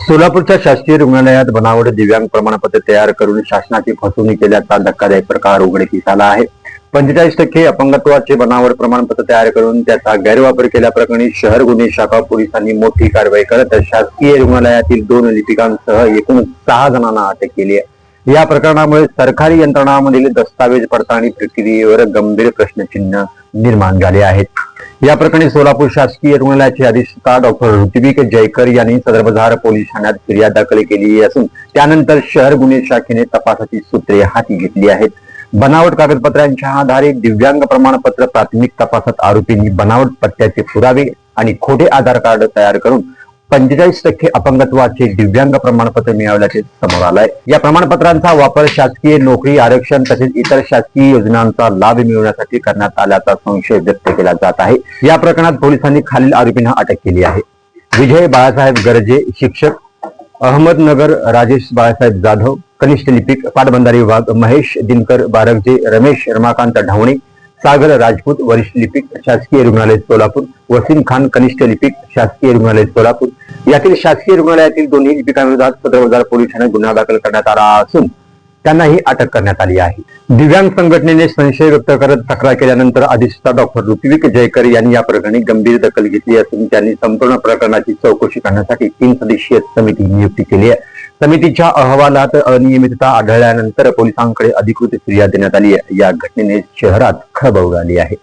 सोलापूरच्या शासकीय रुग्णालयात बनावट दिव्यांग प्रमाणपत्र तयार करून शासनाची फसवणूक केल्याचा धक्कादायक प्रकार उघडकीस आला आहे. 45% अपंगत्वाचे बनावट प्रमाणपत्र तयार करून त्याचा गैरवापर केल्याप्रकरणी शहर गुन्हे शाखा पोलिसांनी मोठी कारवाई करत शासकीय रुग्णालयातील 2 लिपिकांसह एकूण 6 जणांना अटक केली आहे. या प्रकरणामुळे सरकारी यंत्रणांमधील दस्तावेज पडताळणी प्रक्रियेवर गंभीर प्रश्नचिन्ह निर्माण झाले आहेत. या प्रकरणी सोलापूर शासकीय रुग्णालयाचे अधिष्ठाता डॉक्टर ऋत्विक जयकर यांनी सदर बाजार पोलीस ठाण्यात फिर्याद दाखल केली असून त्यानंतर शहर गुन्हे शाखेने तपासाची सूत्रे हाती घेतली आहेत. बनावट कागदपत्रांच्या आधारे दिव्यांग प्रमाणपत्र प्राथमिक तपासात आरोपींनी बनावट पत्त्याचे पुरावे आणि खोटे आधार कार्ड तयार करून 45% अपंगत्वाचे दिव्यांग प्रमाणपत्र मिळवल्याचे समोर आलंय. या प्रमाणपत्रांचा वापर शासकीय नोकरी आरक्षण तसेच इतर शासकीय योजनांचा लाभ मिळवण्यासाठी करण्यात आल्याचा संशय व्यक्त केला जात आहे. या प्रकरणात पोलिसांनी खालील आरोपींना अटक केली आहे. विजय बाळासाहेब गरजे शिक्षक, अहमदनगर राजेश बाळासाहेब जाधव कनिष्ठ लिपिक पाटबंधारे विभाग, महेश दिनकर बारगजे, रमेश रमाकांत ढावणे, सागर राजपूत वरिष्ठ लिपिक शासकीय रुग्णालय सोलापूर, वसीम खान कनिष्ठ लिपिक शासकीय रुग्णालय सोलापूर यातील शासकीय रुग्णालयातील दोन्ही लिपिकांविरोधात सदर बाजार पोलीस ठाण्यात गुन्हा दाखल करण्यात आला असून त्यांनाही अटक करण्यात आली आहे. दिव्यांग संघटनेने संशय व्यक्त करत तक्रार केल्यानंतर अधिष्ठाता डॉक्टर ऋत्विक जयकर यांनी या प्रकरणी गंभीर दखल घेतली असून त्यांनी संपूर्ण प्रकरणाची चौकशी करण्यासाठी 3 सदस्यीय समिती नियुक्त केली आहे. समितीच्या अहवालात अनियमितता आढळल्यानंतर पोलिसांकडे अधिकृत फिर्याद देण्यात आली आहे. या घटनेने शहरात खळबळ उडाली आहे.